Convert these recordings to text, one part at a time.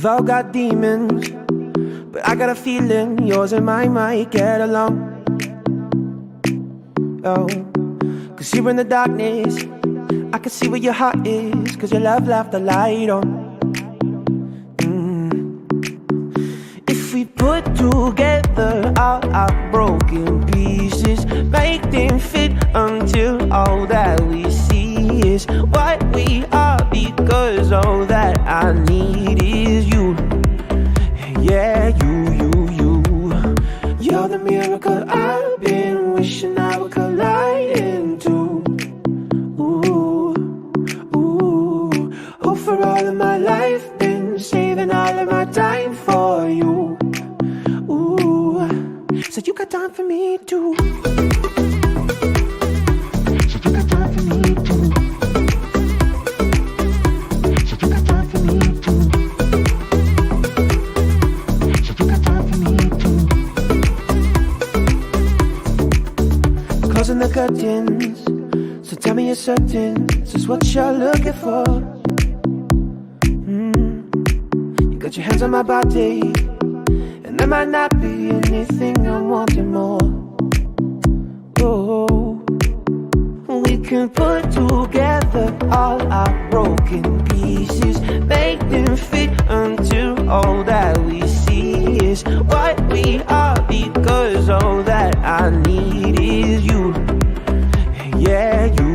We've all got demons, but I got a feeling yours and mine might get along. Oh, cause here in the darkness, I can see where your heart is, cause your love left the light on. If we put together all our broken pieces, make them fit until all that we see is what we are, because all that I need is you. Yeah, you. You're the miracle I've been wishing I would collide into. Oh, for all of my life, been saving all of my time for you. So you got time for me too. So you got time for me too. So you got time for me too. So you got time for me too. Closing the curtains, so tell me you're certain this is what you're looking for. You got your hands on my body, and there might not be anything I'm wanting more. Oh, we can put together all our broken pieces, make them fit until all that we see is what we are, because all that I need is you. Yeah, you.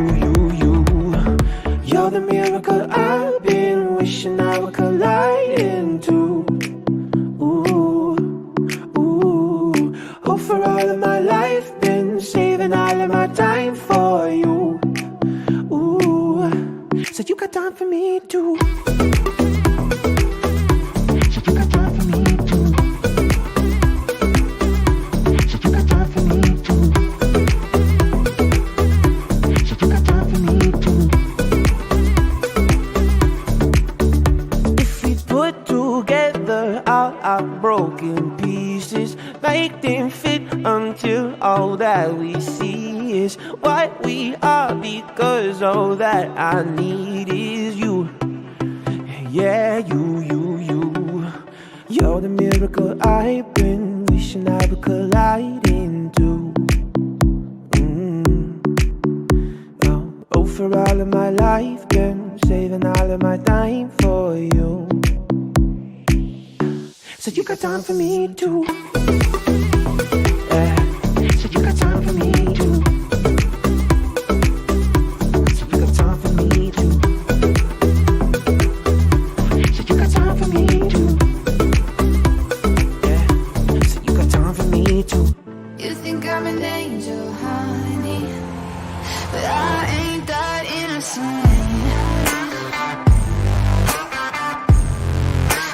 You're the miracle I've been wishing I would collide into. Oh, for all of my life, been saving all of my time for you. So you got time for me too. So you got time for me too. So you got time for me too. So you got time for me too. If we put together all our broken pieces, make them fit until all that we see is what we are, because all that I need is you. Yeah, you. You're the miracle I've been wishing I would collide into. Oh, for all of my life, been saving all of my time for you. So you got time for me too. So you got time for me too. So you got time for me too. So you got time for me too. Yeah. So you got time for me too. You think I'm an angel, honey, but I ain't that innocent.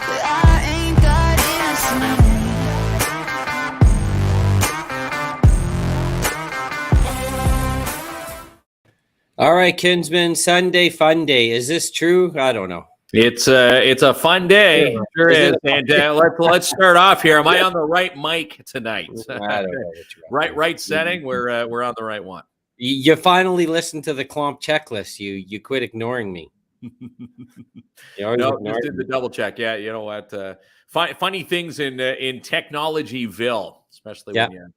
But I ain't that innocent. All right, Kinsman, Sunday fun day. Is this true? I don't know. It's a fun day, Yeah. sure Is is. it? And let's start off here. Am I on the right mic tonight? I don't know what you're Right setting. We're on the right one. You finally listened to the Clomp checklist. You quit ignoring me. You always No, ignore just did me. the double check. Yeah, you know what? Funny things in Technologyville, especially Yeah. when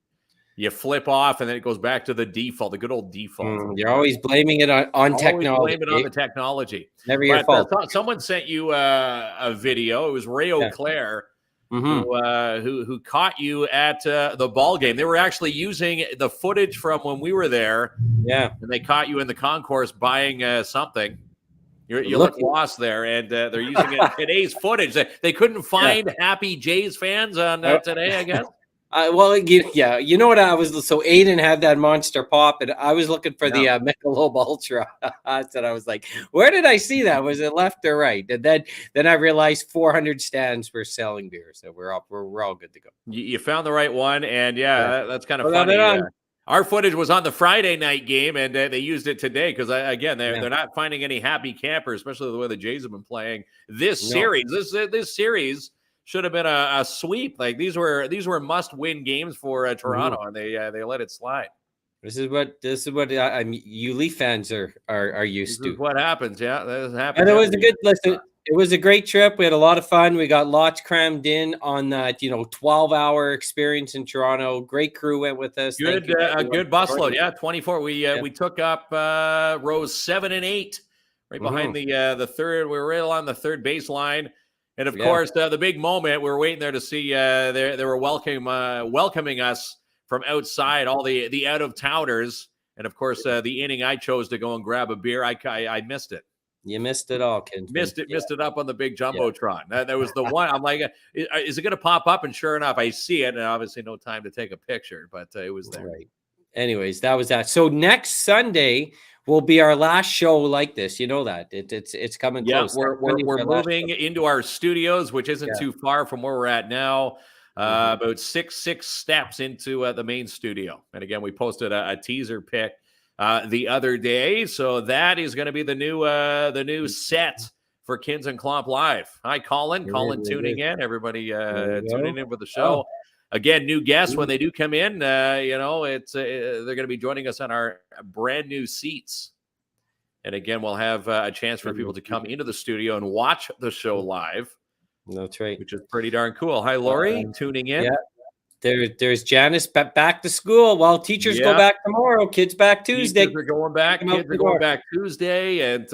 you flip off and then it goes back to the default, the good old default. You're always blaming it on Always technology. blame it on the technology. Never your fault. Someone sent you a video. It was Ray O'Clair who caught you at the ball game. They were actually using the footage from when we were there. Yeah. And they caught you in the concourse buying something. You look lost there, and they're using today's footage. They couldn't find Happy Jays fans on today, I guess. You know what I was. So Aiden had that Monster Pop, and I was looking for the Michelob Ultra. And I was like, "Where did I see that? Was it left or right?" And then I realized 400 stands were selling beer, so we're all good to go. You found the right one, and that's kind of funny. Our footage was on the Friday night game, and they used it today because they're not finding any happy campers, especially the way the Jays have been playing this series. This series should have been a sweep. Like these were must-win games for Toronto, and they let it slide. This is what you Leaf fans are used to. This is what happens. Yeah, that happens. And it was a good listen. It was a great trip. We had a lot of fun. We got lots crammed in on that, 12-hour experience in Toronto. Great crew went with us. Good, a good busload. Yeah, 24. We took up rows 7 and 8, right behind the third. We were right along the third baseline. And of course, the big moment, we were waiting there to see. They were welcoming us from outside, all the out of towners, and of course, the inning I chose to go and grab a beer. I missed it. You missed it all, Kinsman. Missed it up on the big jumbotron. That was the one. I'm like, is it going to pop up? And sure enough, I see it, and obviously no time to take a picture, but it was there. Right. Anyways, that was that. So next Sunday will be our last show like this. You know that it's coming close. We're moving into our studios, which isn't too far from where we're at now. About six steps into the main studio. And again, we posted a teaser pic the other day, so that is going to be the new set for Kins and Klomp Live. Hi, Colin. Colin tuning in. Everybody tuning in for the show. Again, new guests when they do come in. It's they're going to be joining us on our brand new seats. And again, we'll have a chance for people to come into the studio and watch the show live. That's right. Which is pretty darn cool. Hi, Lori, tuning in. Yeah. There's Janice back to school. Well, teachers go back tomorrow. Kids back Tuesday. Kids are going back. Kids are going back Tuesday, and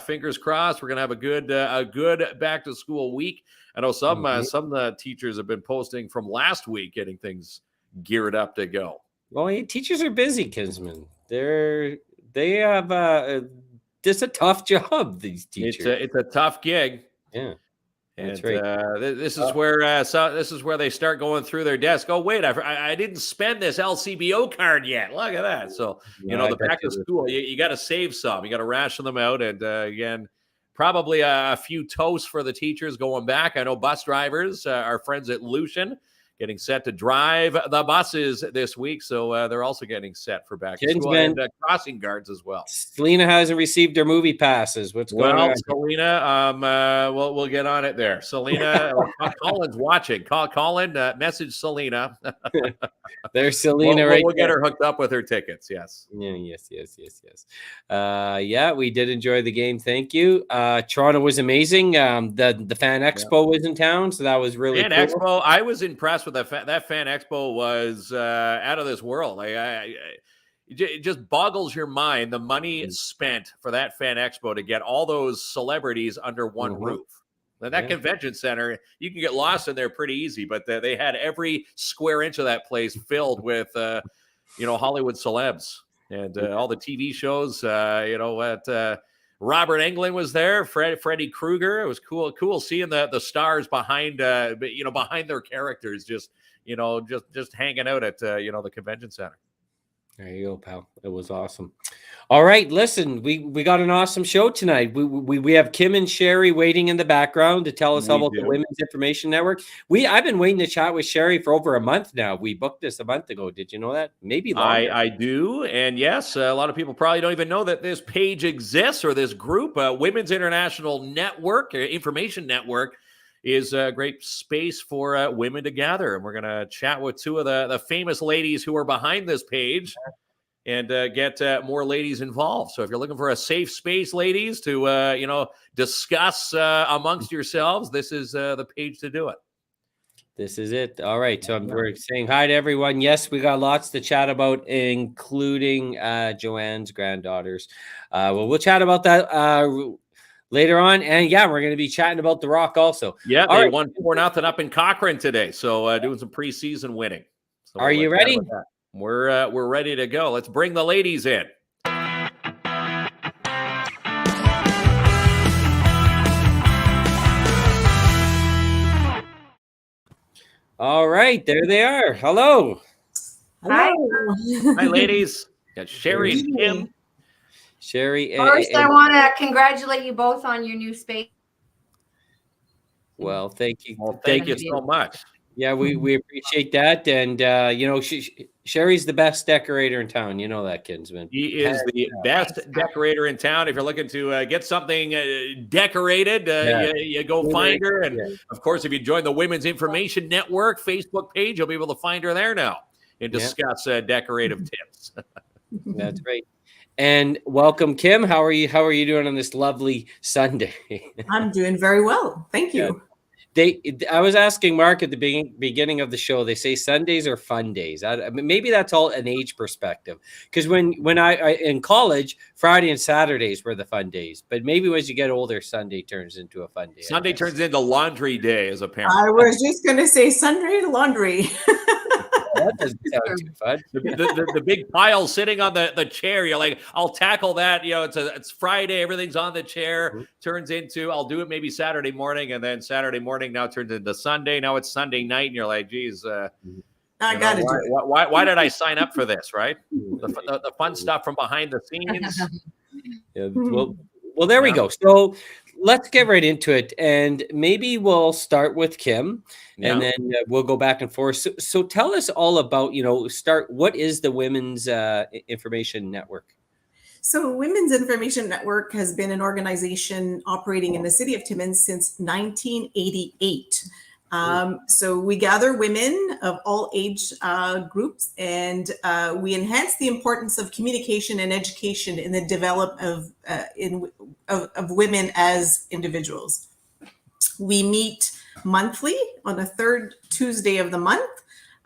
fingers crossed. We're gonna have a good back to school week. I know some teachers have been posting from last week, getting things geared up to go. Well, teachers are busy, Kinsman. They have just a tough job. These teachers. It's a tough gig. Yeah. That's right. This is where they start going through their desk. Oh, wait, I didn't spend this LCBO card yet. Look at that. So, the back to school, you got to save some. You got to ration them out. And again, probably a few toasts for the teachers going back. I know bus drivers, our friends at Lucian, getting set to drive the buses this week. So they're also getting set for back to school, and crossing guards as well. Selena hasn't received her movie passes. What's going on? Selena, we'll get on it there. Selena, Colin's watching. Colin, message Selena. There's Selena we'll get her hooked up with her tickets. Yes. Yes. We did enjoy the game. Thank you. Toronto was amazing. The Fan Expo was in town, so that was really cool. Expo, I was impressed with that Fan Expo. Was out of this world. It just boggles your mind the money spent for that Fan Expo to get all those celebrities under one roof. Now, that convention center, you can get lost in there pretty easy, but they had every square inch of that place filled with Hollywood celebs and all the TV shows. Robert Englund was there. Freddy Krueger. It was cool seeing the stars behind their characters, just hanging out at the convention center. There you go, pal. It was awesome. All right, listen, we got an awesome show tonight. We have Kim and Sherrie waiting in the background to tell us about the Women's Information Network. I've been waiting to chat with Sherrie for over a month now. We booked this a month ago. Did you know that? Maybe longer. I do, and yes, a lot of people probably don't even know that this page exists or this group, Women's International Network, Information Network, is a great space for women to gather. And we're going to chat with two of the famous ladies who are behind this page and get more ladies involved. So if you're looking for a safe space, ladies, to, discuss amongst yourselves, this is the page to do it. This is it. All right. So we're saying hi to everyone. Yes, we got lots to chat about, including Joanne's granddaughters. We'll chat about that later on. And we're going to be chatting about The Rock also. Yeah, they won 4-0 up in Cochrane today. So doing some preseason winning. So are you ready? We're ready to go. Let's bring the ladies in. All right, there they are. Hello. Hi. Hi, ladies. Got Sherrie and Kim. Sherrie. First, I want to congratulate you both on your new space. Well, thank you. Well, thank you so much. Yeah, we appreciate that. And, Sherrie's the best decorator in town. You know that, Kinsman. He is the best decorator in town. If you're looking to get something decorated, you go find her. And, of course, if you join the Women's Information Network Facebook page, you'll be able to find her there now and discuss decorative tips. That's right. And welcome, Kim. How are you? How are you doing on this lovely Sunday? I'm doing very well. Thank you. I was asking Mark at the beginning of the show. They say Sundays are fun days. Maybe that's all an age perspective. Because when I in college, Friday and Saturdays were the fun days. But maybe as you get older, Sunday turns into a fun day. Sunday turns into laundry day as a parent. I was just going to say Sunday laundry. That doesn't sound too fun. The big pile sitting on the chair. You're like, I'll tackle that. You know, it's Friday. Everything's on the chair. Turns into, I'll do it maybe Saturday morning. And then Saturday morning now turns into Sunday. Now it's Sunday night. And you're like, geez, I got to do it. Why did I sign up for this, right? The fun stuff from behind the scenes. Yeah, well, there we go. So let's get right into it. And maybe we'll start with Kim and then we'll go back and forth. So tell us all about, what is the Women's Information Network? So Women's Information Network has been an organization operating in the city of Timmins since 1988. So we gather women of all age groups, and we enhance the importance of communication and education in the development of women as individuals. We meet monthly on the third Tuesday of the month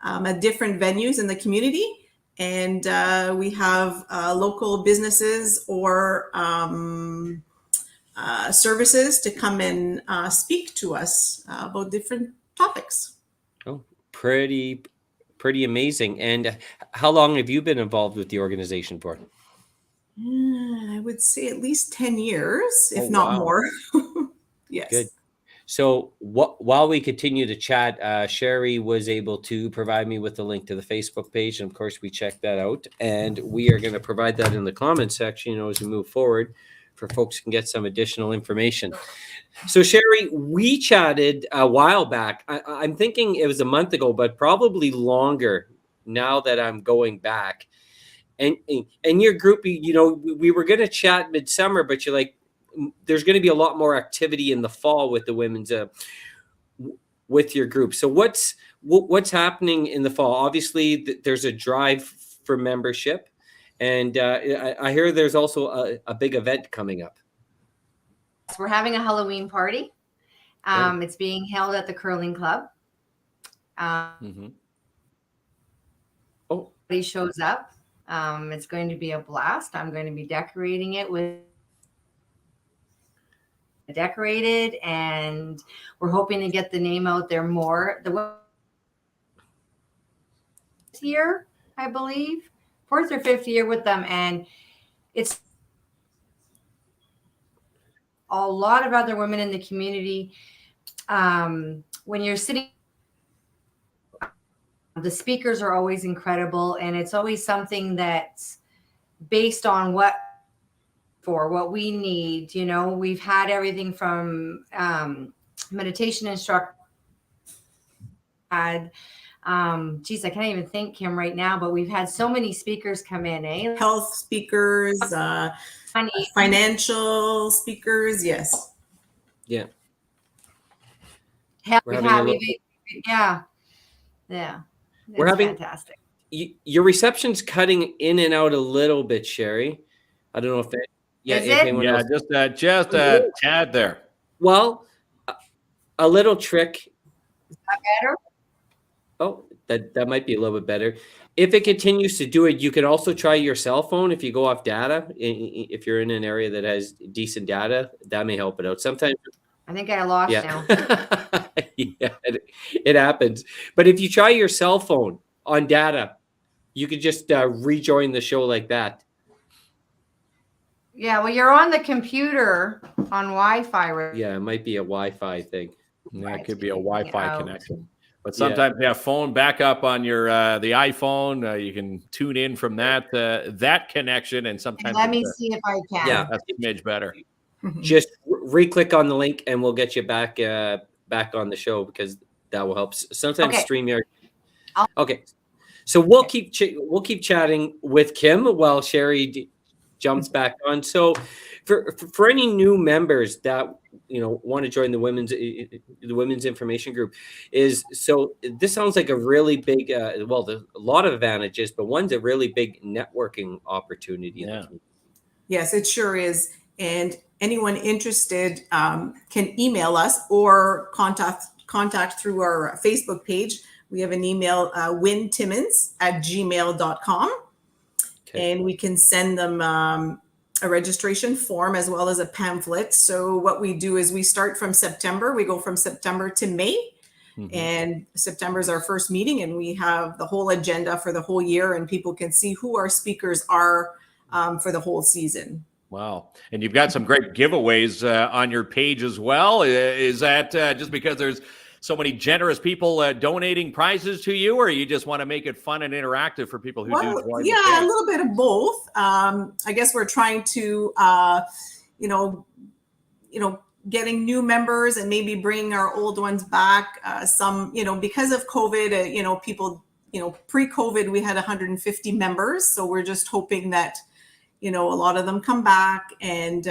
at different venues in the community, and we have local businesses or services to come and speak to us about different topics. Oh, pretty amazing. And how long have you been involved with the organization for? I would say at least 10 years, if not more. Yes. Good. So while we continue to chat, Sherrie was able to provide me with the link to the Facebook page. And of course, we checked that out. And we are going to provide that in the comment section, as we move forward, for folks who can get some additional information. So Sherrie, we chatted a while back. I'm thinking it was a month ago, but probably longer now that I'm going back. And your group, we were going to chat midsummer, but you're like, there's going to be a lot more activity in the fall with the women's, with your group. So what's happening in the fall? Obviously, there's a drive for membership. And I hear there's also a big event coming up. We're having a Halloween party. It's being held at the curling club. Everybody shows up. It's going to be a blast. I'm going to be decorating it with and we're hoping to get the name out there more. The year, I believe, 4th or 5th year with them, and it's a lot of other women in the community. When you're sitting, the speakers are always incredible, and it's always something that's based on what we need. We've had everything from meditation instructor, I can't even think, Kim, right now, but we've had so many speakers come in, Health speakers, financial speakers, yes. Yeah. We're having fantastic. Your reception's cutting in and out a little bit, Sherrie. I don't know if just a tad there. Well, a little trick. Is that better? Oh, that might be a little bit better. If it continues to do it, you can also try your cell phone. If you go off data, if you're in an area that has decent data, that may help it out. Sometimes. I think I lost now. Yeah, it happens. But if you try your cell phone on data, you could just rejoin the show like that. Yeah, well, you're on the computer on Wi-Fi, right? Yeah, it might be a Wi-Fi thing. Yeah, it could be a Wi-Fi connection. But sometimes you have phone backup on your the iPhone. You can tune in from that connection, and sometimes let me see if I can. Yeah, that's image better. Just re-click on the link, and we'll get you back on the show, because that will help. Sometimes StreamYard. Okay, so we'll keep chatting with Kim while Sherrie jumps back on. So for any new members that want to join the women's information group, this sounds like a really big there's a lot of advantages, but one's a really big networking opportunity. Yeah. Yes, it sure is. And anyone interested can email us or contact through our Facebook page. We have an email, wintimmons@gmail.com. Okay. And we can send them a registration form as well as a pamphlet. So what we do is we start from September. We go from September to May. Mm-hmm. And September is our first meeting, and we have the whole agenda for the whole year, and people can see who our speakers are for the whole season. Wow. And you've got some great giveaways on your page as well. Is that just because there's so many generous people donating prizes to you, or you just want to make it fun and interactive for people who do join? Yeah, a little bit of both. I guess we're trying to, getting new members and maybe bring our old ones back. Some, because of COVID, people, pre-COVID, we had 150 members. So we're just hoping that, a lot of them come back and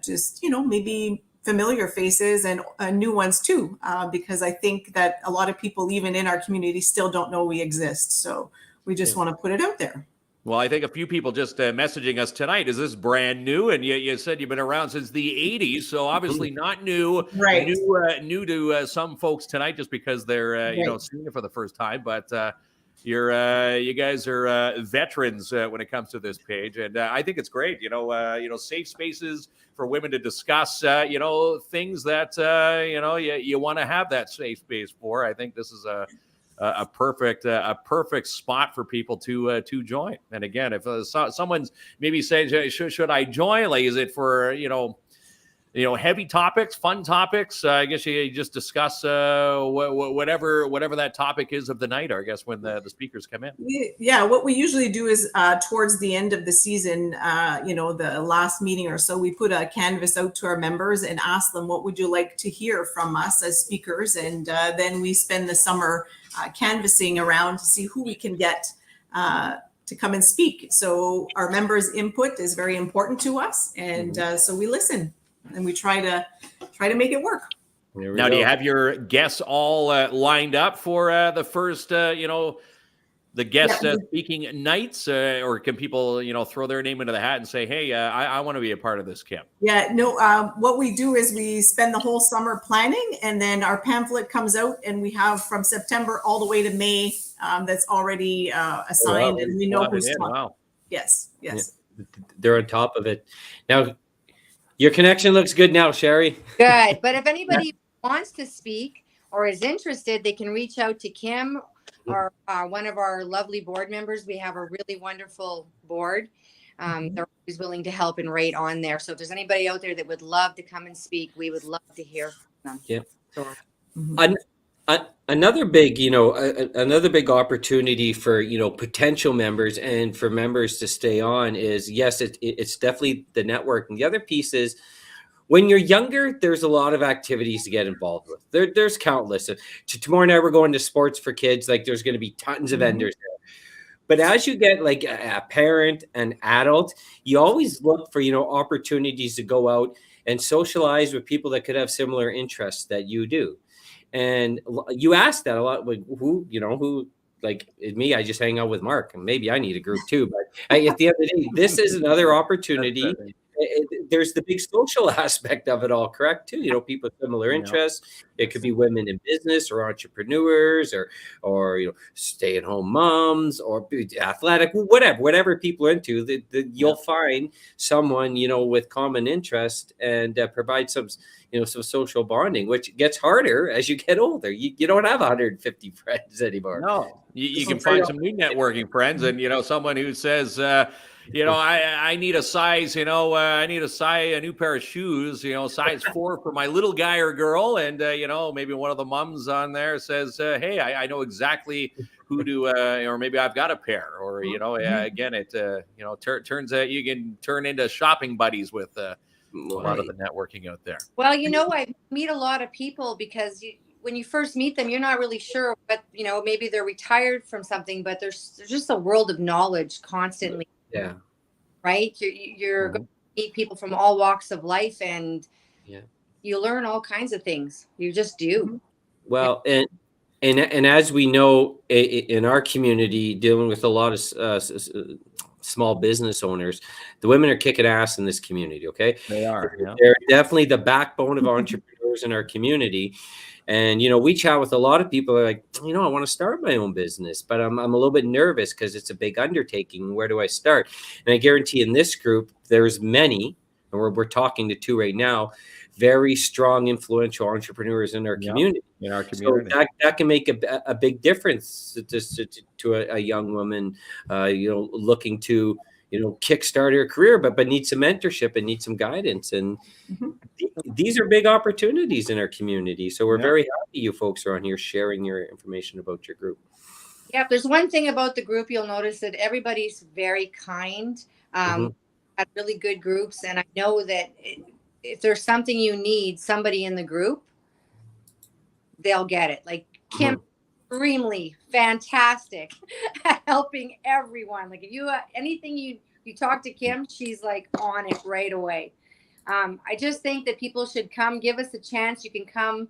just, maybe familiar faces and new ones too, because I think that a lot of people, even in our community, still don't know we exist. So we just want to put it out there. Well, I think a few people just messaging us tonight. Is this brand new? And you said you've been around since the 80s, so obviously not new. Right. New to some folks tonight, just because they're seeing it for the first time. But you guys are veterans when it comes to this page, and I think it's great. Safe spaces for women to discuss things that you want to have that safe space for. I think this is a perfect spot for people to join. And again, if someone's maybe saying, should I join? Like, is it for heavy topics, fun topics? I guess you just discuss whatever that topic is of the night, or I guess when the speakers come in. Yeah, what we usually do is towards the end of the season, the last meeting or so, we put a canvas out to our members and ask them, what would you like to hear from us as speakers? And then we spend the summer canvassing around to see who we can get to come and speak. So our members' input is very important to us, and so we listen and we try to make it work. Now, do you have your guests all lined up for the first, the guest speaking nights, or can people, throw their name into the hat and say, hey, I want to be a part of this, Kim? Yeah, no, what we do is we spend the whole summer planning, and then our pamphlet comes out, and we have from September all the way to May that's already assigned, and we know who's talking. Wow. Yes. Yeah, they're on top of it. Now, your connection looks good now, Sherrie. Good. But if anybody wants to speak or is interested, they can reach out to Kim or one of our lovely board members. We have a really wonderful board. They're always willing to help and rate on there. So if there's anybody out there that would love to come and speak, we would love to hear from them. Yeah. Sure. Another big opportunity for potential members and for members to stay on is, yes, it's definitely the networking. The other piece is, when you're younger, there's a lot of activities to get involved with. There's countless. Tomorrow night we're going to sports for kids. Like, there's going to be tons of vendors there. But as you get like a parent, an adult, you always look for opportunities to go out and socialize with people that could have similar interests that you do. And you ask that a lot, like who, like me, I just hang out with Mark, and maybe I need a group too. But at the end of the day, this is another opportunity. There's the big social aspect of it all, correct, too. People with similar interests. It could be women in business or entrepreneurs or stay-at-home moms or athletic, whatever people are into. You'll find someone, with common interest and provide some social bonding, which gets harder as you get older. You don't have 150 friends anymore. No, you can find some new networking friends, and someone who says, I need a size, I need a new pair of shoes, size 4 for my little guy or girl. And, maybe one of the moms on there says, hey, I know exactly who to, or maybe I've got a pair, or, again, it, turns out you can turn into shopping buddies with a lot of the networking out there. Well, I meet a lot of people because when you first meet them, you're not really sure, but maybe they're retired from something, but there's just a world of knowledge constantly. Yeah. Right. You're going to meet people from all walks of life, and Yeah. you learn all kinds of things. You just do. Well, and as we know in our community, dealing with a lot of small business owners, the women are kicking ass in this community. Okay, They are. Yeah. they're definitely the backbone of entrepreneurs in our community. And we chat with a lot of people who are like, I want to start my own business, but I'm a little bit nervous because it's a big undertaking. Where do I start? And I guarantee in this group, there's many, and we're talking to two right now, very strong, influential entrepreneurs in our community. In our community, so that can make a big difference to a young woman, looking to kickstart her career, but need some mentorship and need some guidance. And these are big opportunities in our community. So we're very happy you folks are on here sharing your information about your group. Yeah, there's one thing about the group, you'll notice that everybody's very kind, at really good groups. And I know that if there's something you need, somebody in the group, they'll get it. Like Kim, extremely fantastic at helping everyone. Like if you anything you talk to Kim, she's like on it right away. I just think that people should come, give us a chance. You can come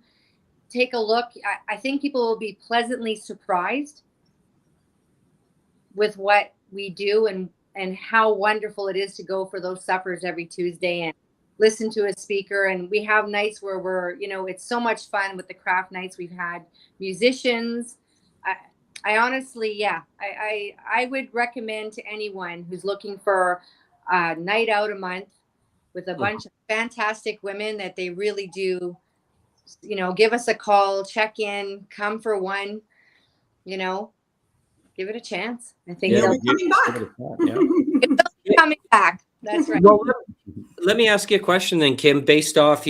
take a look. I think people will be pleasantly surprised with what we do and how wonderful it is to go for those suppers every Tuesday and listen to a speaker. And we have nights where we're, it's so much fun with the craft nights. We've had musicians. I honestly, I would recommend to anyone who's looking for a night out a month with a bunch of fantastic women that they really do, give us a call, check in, come for one, give it a chance. I think they'll be coming back. Coming back. That's right. Well, let me ask you a question then, Kim, based off,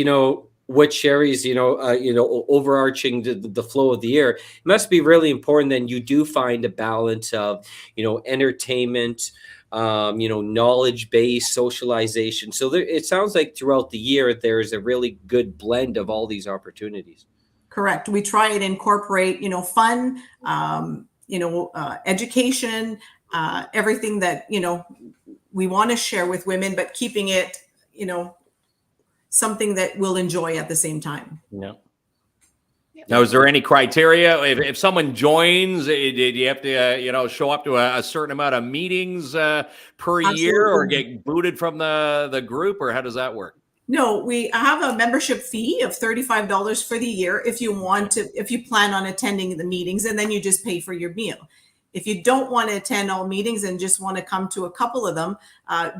what Sherrie's, overarching the flow of the year. It must be really important that you do find a balance of, entertainment, knowledge-based socialization. So it sounds like throughout the year, there's a really good blend of all these opportunities. Correct. We try and incorporate, fun, education, everything that, we want to share with women, but keeping it, something that we'll enjoy at the same time. Yeah. Now, is there any criteria if someone joins? Do you have to, show up to a certain amount of meetings per year, or get booted from the group, or how does that work? No, we have a membership fee of $35 for the year if you plan on attending the meetings, and then you just pay for your meal. If you don't want to attend all meetings and just want to come to a couple of them,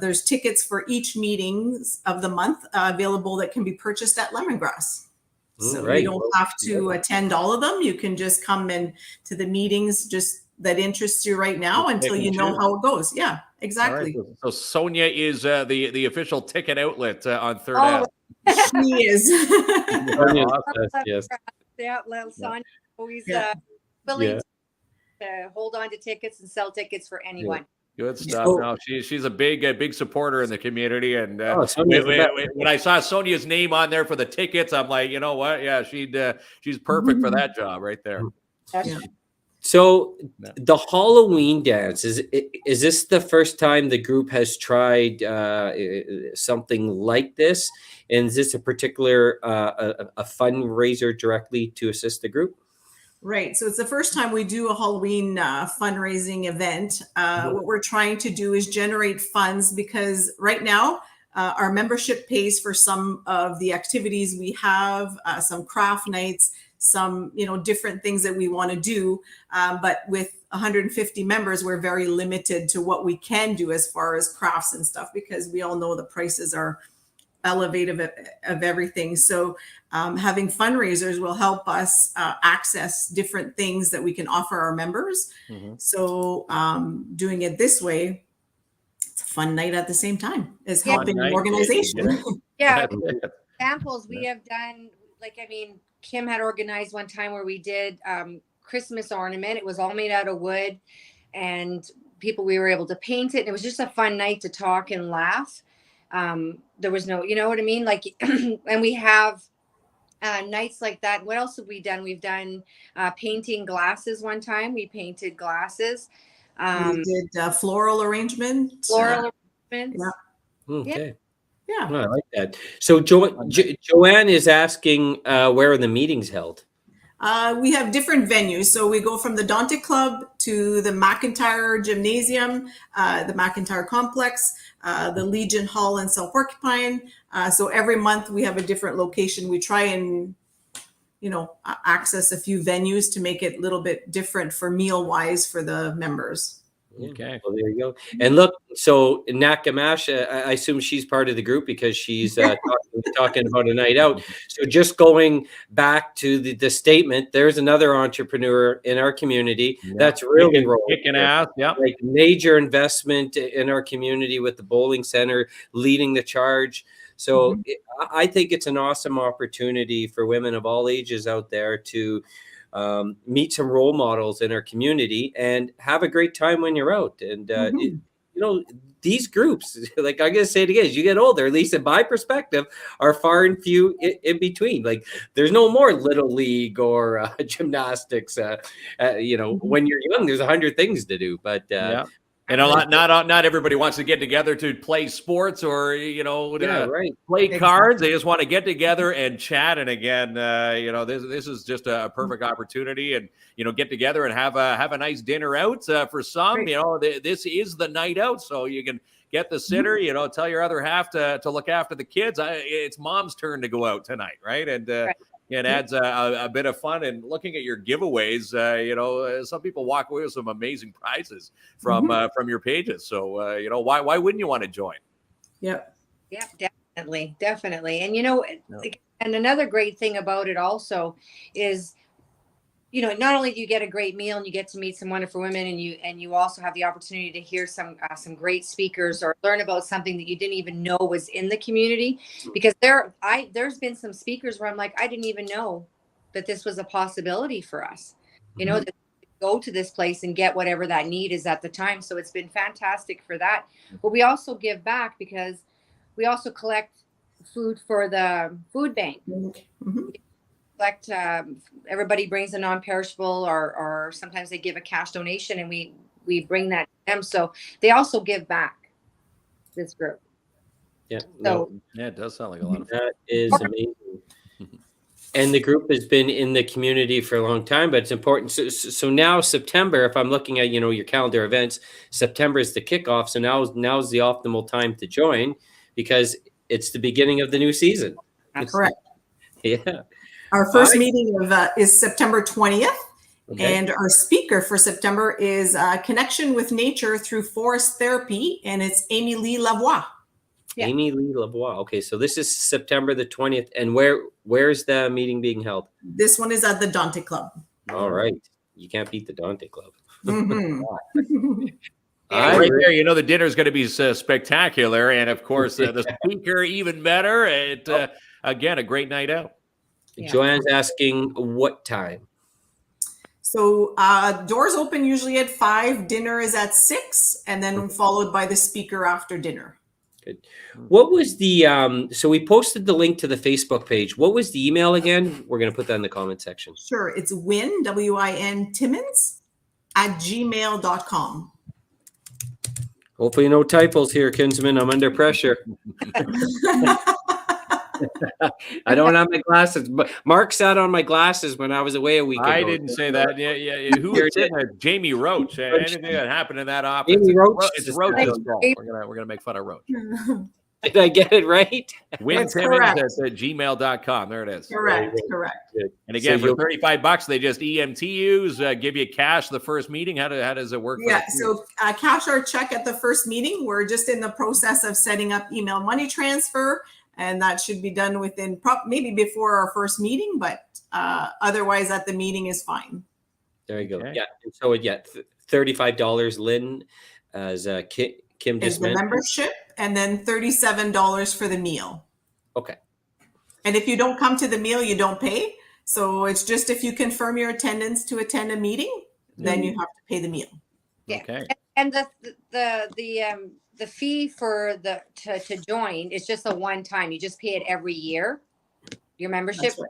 there's tickets for each meetings of the month available that can be purchased at Lemongrass. So you don't have to attend all of them. You can just come in to the meetings just that interests you right now until you know how it goes. Yeah, exactly. Right. So Sonia is the official ticket outlet on Third Ave. She is. Yes. Yeah, Sonia always willing to hold on to tickets and sell tickets for anyone. Good stuff. No, she's a big supporter in the community, and when I saw Sonia's name on there for the tickets, I'm like, you know what? Yeah, she's perfect for that job right there. So the Halloween dance, is this the first time the group has tried something like this? And is this a particular a fundraiser directly to assist the group? Right. So it's the first time we do a Halloween fundraising event. What we're trying to do is generate funds, because right now our membership pays for some of the activities we have, some craft nights, some, different things that we want to do. But with 150 members, we're very limited to what we can do as far as crafts and stuff, because we all know the prices are elevated of everything. So having fundraisers will help us access different things that we can offer our members. So doing it this way, it's a fun night at the same time as helping the organization. Yeah. Examples we have done, Kim had organized one time where we did Christmas ornament. It was all made out of wood, and we were able to paint it. And it was just a fun night to talk and laugh. There was no, you know what I mean? And we have nights like that. What else have we done? We've done painting glasses one time. We painted glasses. We did floral arrangements. Yeah. Okay. Yeah. Oh, I like that. So Joanne is asking where are the meetings held? We have different venues. So we go from the Dante Club to the McIntyre Gymnasium, the McIntyre Complex, the Legion Hall in South Porcupine. So every month we have a different location. We try and, access a few venues to make it a little bit different for meal-wise for the members. Okay. Well, there you go. And look, so Nakamash, I assume she's part of the group because she's talking about a night out. So just going back to the statement, there's another entrepreneur in our community that's really kicking ass. Yeah, like major investment in our community with the bowling center leading the charge. So I think it's an awesome opportunity for women of all ages out there to meet some role models in our community and have a great time when you're out. And, these groups, like I'm going to say it again, as you get older, at least in my perspective, are far and few in between. Like there's no more little league or gymnastics. When you're young, there's 100 things to do, but and not everybody wants to get together to play sports or play cards. They just want to get together and chat. And again, this is just a perfect opportunity, and get together and have a nice dinner out for some. This is the night out, so you can get the sitter. Tell your other half to look after the kids. It's mom's turn to go out tonight, right? And it adds a bit of fun. And looking at your giveaways, some people walk away with some amazing prizes from your pages. So, why wouldn't you want to join? Yep. Yeah, definitely. And, and another great thing about it also is, not only do you get a great meal and you get to meet some wonderful women, and you also have the opportunity to hear some great speakers or learn about something that you didn't even know was in the community. Because there's been some speakers where I'm like, I didn't even know that this was a possibility for us, that go to this place and get whatever that need is at the time. So it's been fantastic for that. But we also give back because we also collect food for the food bank. Everybody brings a non-perishable or sometimes they give a cash donation, and we bring that to them, so they also give back, this group. It does sound like a lot of fun. That is amazing. And the group has been in the community for a long time, but it's important. So now September, if I'm looking at your calendar events, September is the kickoff, so now's the optimal time to join because it's the beginning of the new season. That's correct. Yeah. Our first meeting is September 20th, and our speaker for September is Connection with Nature Through Forest Therapy, and it's Amy Lee Lavoie. Amy Lee Lavoie. Okay, so this is September the 20th, and where's the meeting being held? This one is at the Dante Club. All right, you can't beat the Dante Club. Right there, the dinner is going to be spectacular, and of course the speaker even better. Again, a great night out. Joanne's asking what time? So doors open usually at 5, dinner is at 6, and then followed by the speaker after dinner. Good. What was the so we posted the link to the Facebook page. What was the email again? We're going to put that in the comment section. Sure. It's Win, W-I-N, Timmins @gmail.com. Hopefully no typos here, Kinsman. I'm under pressure. I don't have my glasses, but Mark sat on my glasses when I was away a week ago. I didn't say that. Yeah. Who was it? Jamie Roach. Anything that happened in that office? Jamie Roach. It's Roach's fault. We're gonna make fun of Roach. Did I get it right? WinTimmins at gmail.com. There it is. Correct. And again, for $35, they just EMT use, give you cash the first meeting. How does it work? Yeah, so cash or check at the first meeting. We're just in the process of setting up email money transfer, and that should be done within maybe before our first meeting, but otherwise at the meeting is fine. There you go. Okay. Yeah, and so $35, Lynn, as Kim just mentioned. The membership, and then $37 for the meal. Okay. And if you don't come to the meal, you don't pay. So it's just if you confirm your attendance to attend a meeting, then you have to pay the meal. Yeah. Okay. And the fee for to join is just a one time. You just pay it every year, your membership. That's right.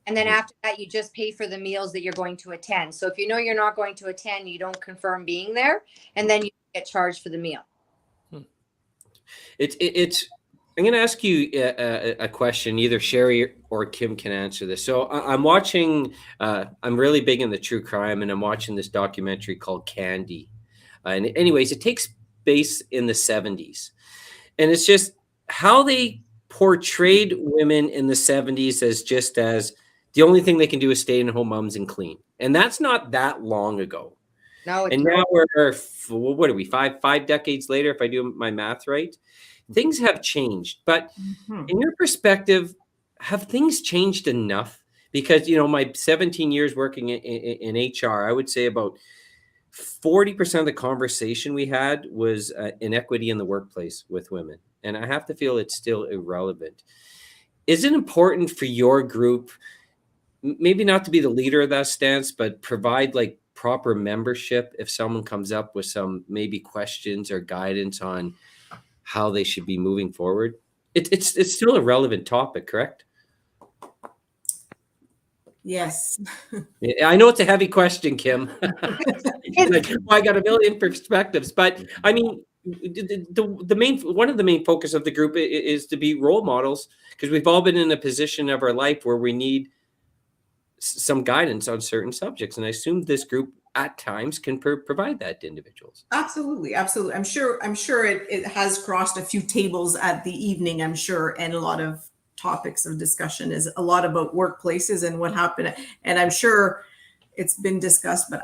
And then after that, you just pay for the meals that you're going to attend. So if you know you're not going to attend, you don't confirm being there, and then you get charged for the meal. It's I'm going to ask you a question. Either Sherrie or Kim can answer this. So I'm watching, I'm really big in the true crime, and I'm watching this documentary called Candy. And anyways, it takes place in the 70s. And it's just how they portrayed women in the 70s as just as the only thing they can do is stay in home moms and clean. And that's not that long ago. No, And now we're, what are we, five decades later, if I do my math right? Things have changed. But in your perspective, have things changed enough? Because, my 17 years working in HR, I would say about 40% of the conversation we had was inequity in the workplace with women. And I have to feel it's still irrelevant. Is it important for your group, maybe not to be the leader of that stance, but provide like proper membership if someone comes up with some maybe questions or guidance on how they should be moving forward? It's still a relevant topic, correct? Yes. I know it's a heavy question, Kim. I got a million perspectives, but I mean, one of the main focus of the group is to be role models, because we've all been in a position of our life where we need some guidance on certain subjects, and I assume this group at times can provide that to individuals. Absolutely. I'm sure it has crossed a few tables at the evening, I'm sure, and a lot of topics of discussion is a lot about workplaces and what happened, and I'm sure it's been discussed, but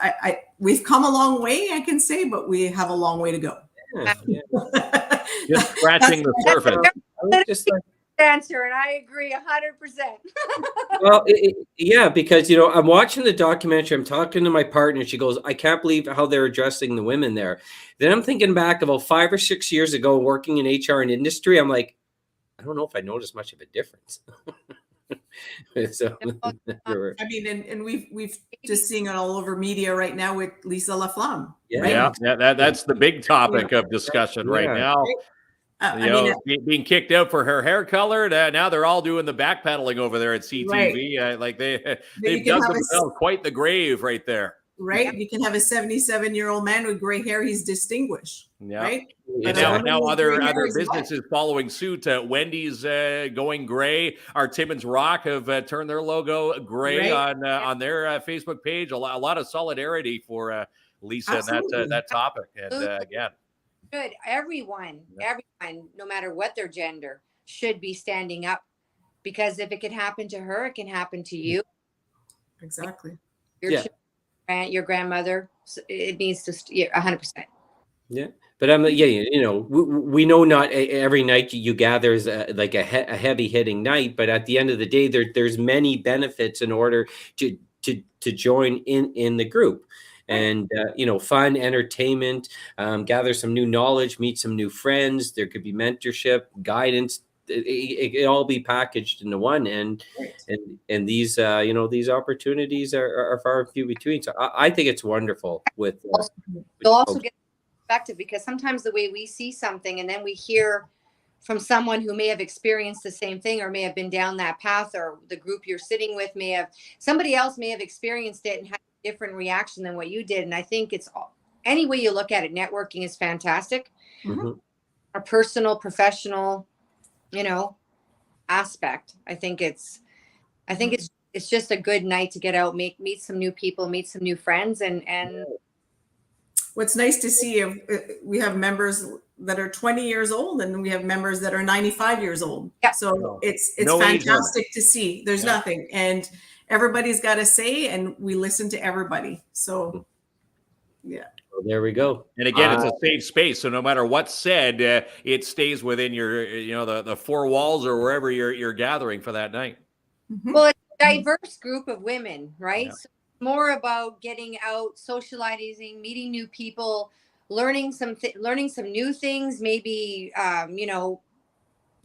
we've come a long way, I can say, but we have a long way to go. Yeah. Just scratching the surface. Just like, answer, and I agree 100%. well, yeah, because I'm watching the documentary, I'm talking to my partner, she goes, I can't believe how they're addressing the women there. Then I'm thinking back about 5 or 6 years ago working in HR and industry. I'm like, I don't know if I noticed much of a difference. So, I mean, and we've just seeing it all over media right now with Lisa Laflamme. Yeah. Right? That's the big topic of discussion right now. Being kicked out for her hair color. Now they're all doing the backpedaling over there at CTV. Right. Like they've dug themselves quite the grave right there. Right. You can have a 77-year-old man with gray hair. He's distinguished. Yeah. Right. And now other businesses following suit. Wendy's going gray. Our Timmins Rock have turned their logo gray on their Facebook page. A lot of solidarity for Lisa and that topic. And again, good. Everyone, no matter what their gender, should be standing up, because if it can happen to her, it can happen to you. Exactly. Your grandmother, it needs to 100%. Yeah, but we know not every night you gather is like a heavy hitting night, but at the end of the day, there's many benefits in order to join in the group. And, fun, entertainment, gather some new knowledge, meet some new friends. There could be mentorship, guidance. It all be packaged into one. And these, these opportunities are far and few between. So I think it's wonderful with. You'll also get perspective, because sometimes the way we see something and then we hear from someone who may have experienced the same thing or may have been down that path, or the group you're sitting with somebody else may have experienced it and had a different reaction than what you did. And I think it's any way you look at it, networking is fantastic. Mm-hmm. A personal, professional, aspect. I think it's just a good night to get out, meet some new people, meet some new friends, and what's nice to see, we have members that are 20 years old and we have members that are 95 years old. Yeah. So it's fantastic to see. There's nothing, and everybody's got a say, and we listen to everybody. So yeah. Well, there we go. And again, it's a safe space, so no matter what's said, it stays within your, the four walls or wherever you're gathering for that night. Mm-hmm. Well, it's a diverse group of women, right? Yeah. So more about getting out, socializing, meeting new people, learning some new things, maybe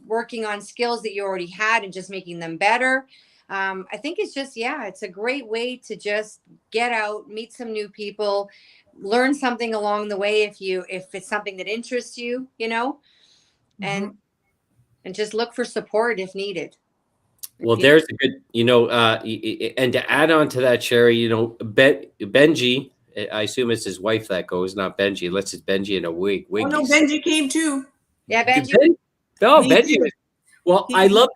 working on skills that you already had and just making them better. I think it's just it's a great way to just get out, meet some new people, learn something along the way if it's something that interests you, and just look for support if needed. Well, there's a good, and to add on to that, Sherrie, Benji, I assume it's his wife that goes, not Benji, unless it's Benji in a wig. Oh, no, Benji came too. Yeah, Benji. Benji Well, I love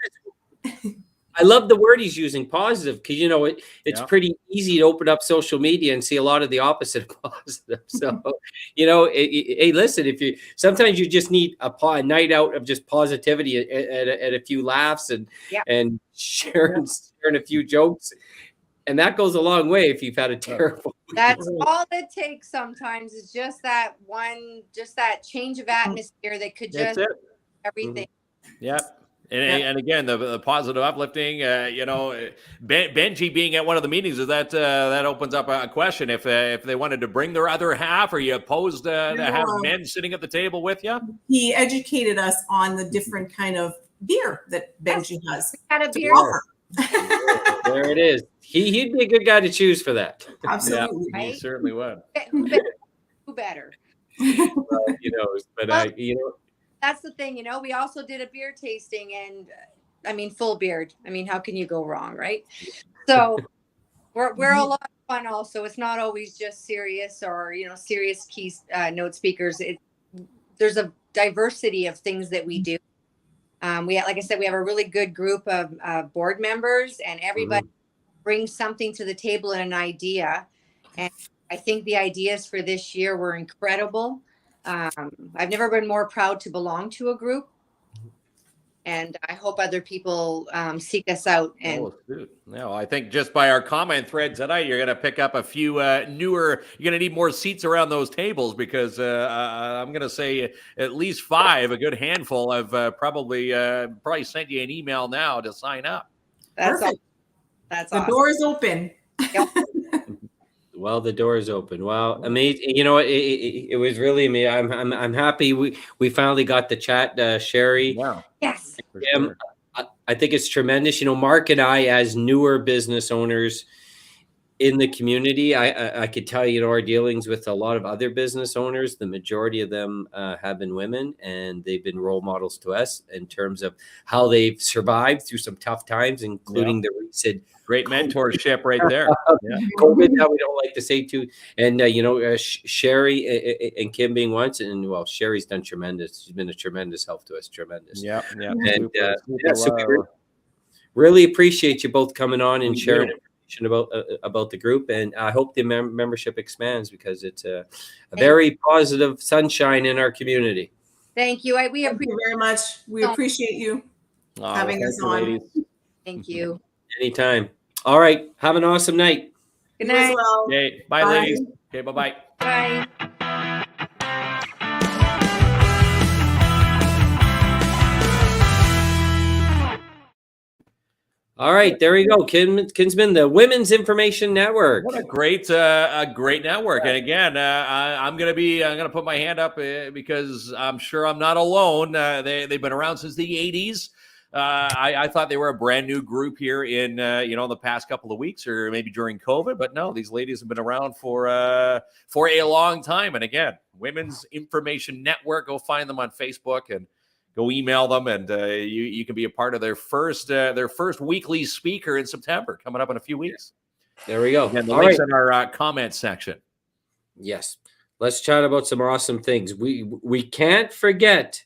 this. I love the word he's using, positive, because it's pretty easy to open up social media and see a lot of the opposite of positive. So, hey, listen, sometimes you just need a night out of just positivity at a few laughs and sharing a few jokes, and that goes a long way if you've had a terrible. That's all it takes. Sometimes it's just that change of atmosphere that could just everything. Yeah. And again, the positive uplifting, Benji being at one of the meetings, that opens up a question. If they wanted to bring their other half, are you opposed to have men sitting at the table with you? He educated us on the different kind of beer that Benji has. We had a beer. There it is. He'd be a good guy to choose for that. Absolutely. Yeah, he certainly would. Who better? That's the thing, we also did a beer tasting, and full beard. How can you go wrong, right? So we're a lot of fun also. It's not always just serious or, serious key note speakers. There's a diversity of things that we do. Like I said, we have a really good group of board members, and everybody brings something to the table and an idea. And I think the ideas for this year were incredible. I've never been more proud to belong to a group, and I hope other people seek us out. And I think just by our comment thread tonight, you're going to pick up a few newer. You're going to need more seats around those tables, because I'm going to say at least 5, a good handful, have probably sent you an email now to sign up. That's perfect. That's the awesome. door is open. Yep. Well, the door is open. Wow, amazing! It was really me. I'm happy we finally got the chat, Sherrie. Wow. Yes. Sure. I think it's tremendous. Mark and I, as newer business owners in the community, I could tell our dealings with a lot of other business owners. The majority of them have been women, and they've been role models to us in terms of how they've survived through some tough times, including the recent. Great mentorship right there. COVID, that we don't like to say too. And, Sherrie and Kim being once, and Sherrie's done tremendous. She's been a tremendous help to us. Tremendous. Yeah. And so we really appreciate you both coming on and sharing information about the group. And I hope the membership expands, because it's a very positive sunshine in our community. Thank you. Thank you very much. We appreciate you having us on. Ladies. Thank you. Anytime. All right. Have an awesome night. Good night. Well. Okay. Bye, ladies. Okay. Bye-bye. Bye. All right, there we go. Kinsman, the Women's Information Network. What a great network! And again, I'm gonna put my hand up because I'm sure I'm not alone. They've been around since the '80s. I thought they were a brand new group here in the past couple of weeks, or maybe during COVID, but no, these ladies have been around for a long time. And again, Women's Information Network. Go find them on Facebook and go email them, and you can be a part of their first weekly speaker in September, coming up in a few weeks. There we go. And the links in our comment section. Yes, let's chat about some awesome things. We can't forget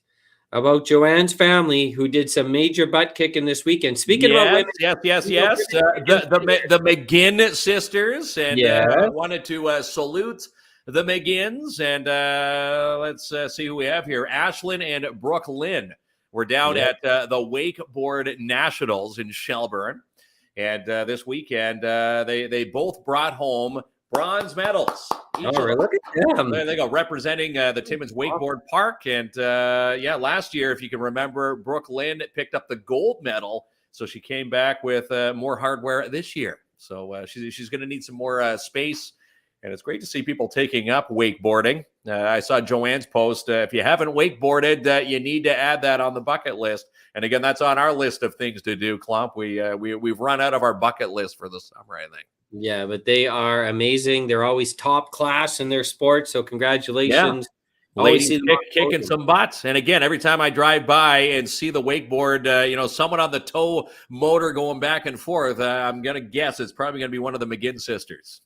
about Joanne's family, who did some major butt kicking this weekend. Speaking about women, yes. The McGinn sisters, and I wanted to salute the McGinns, and let's see who we have here. Ashlyn and Brooke Lynn were down at the Wakeboard Nationals in Shelburne, and this weekend they both brought home bronze medals. Look at them. There they go, representing the Timmins Wakeboard Park. And last year, if you can remember, Brooke Lynn picked up the gold medal, so she came back with more hardware this year. So she's going to need some more space. And it's great to see people taking up wakeboarding. I saw Joanne's post. If you haven't wakeboarded, you need to add that on the bucket list. And again, that's on our list of things to do, Klump. We've run out of our bucket list for the summer, I think. Yeah, but they are amazing. They're always top class in their sport. So congratulations. Yeah. Ladies kicking some butts. And again, every time I drive by and see the wakeboard, someone on the tow motor going back and forth, I'm going to guess it's probably going to be one of the McGinn sisters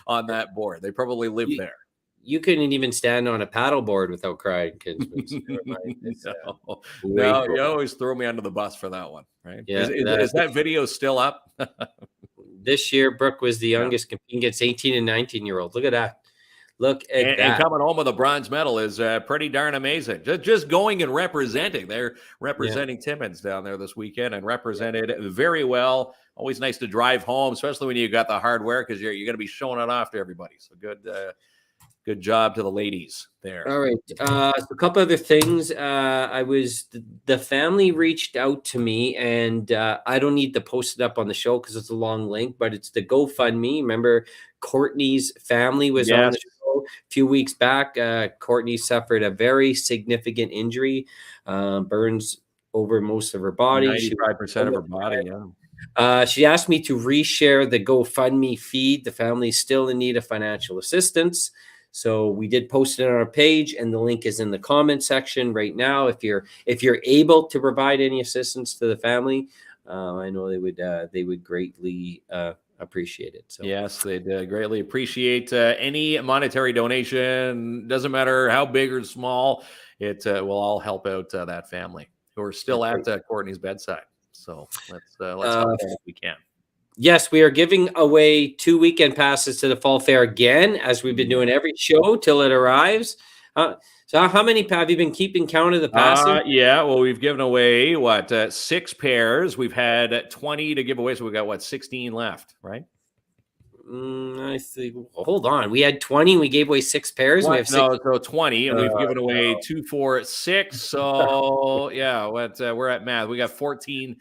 on that board. They probably live there. you couldn't even stand on a paddleboard without crying, Kinsman. No, you always throw me under the bus for that one, right? Yeah, Is that video still up? This year, Brooke was the youngest competing against 18 and 19-year-olds. Look at that. Look at that. And coming home with a bronze medal is pretty darn amazing. Just going and representing. They're representing Timmins down there this weekend and represented very well. Always nice to drive home, especially when you got the hardware, because you're going to be showing it off to everybody. So good job to the ladies there. All right. So a couple other things. The family reached out to me, and I don't need to post it up on the show because it's a long link, but it's the GoFundMe. Remember, Courtney's family was on the show a few weeks back. Courtney suffered a very significant injury, burns over most of her body. 95% of her body, yeah. She asked me to reshare the GoFundMe feed. The family's still in need of financial assistance. So we did post it on our page, and the link is in the comment section right now. If you're able to provide any assistance to the family, I know they would greatly appreciate it. So yes, they'd greatly appreciate any monetary donation. Doesn't matter how big or small, it will all help out that family who are still at Courtney's bedside. So let's help out if we can. Yes, we are giving away 2 weekend passes to the Fall Fair again, as we've been doing every show till it arrives. So how many have you been keeping count of the passes? Yeah, well, we've given away, 6 pairs. We've had 20 to give away, so we've got, 16 left, right? I see. Hold on. We had 20. We gave away 6 pairs. We have 6. No, so 20, and we've given away 2, 4, 6. So, yeah, we're at math. We got 14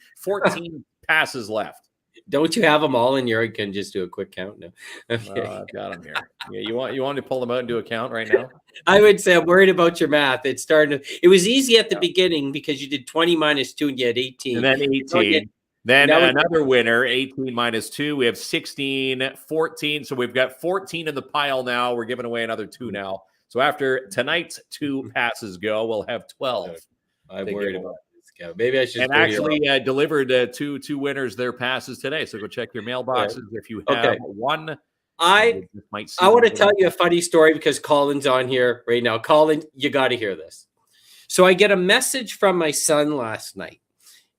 passes left. Don't you have them all in your? You can just do a quick count now. Okay. I've got them here. Yeah, you want to pull them out and do a count right now? I would say I'm worried about your math. It's starting to. It was easy at the beginning because you did 20 minus 2 and you had 18. And then 18. Then another winner, 18 minus 2. We have 16, 14. So we've got 14 in the pile now. We're giving away another 2 now. So after tonight's 2 passes go, we'll have 12. I'm worried about. Maybe I should. And actually delivered two winners their passes today. So go check your mailboxes if you have one. I want to tell you a funny story because Colin's on here right now. Colin, you got to hear this. So I get a message from my son last night,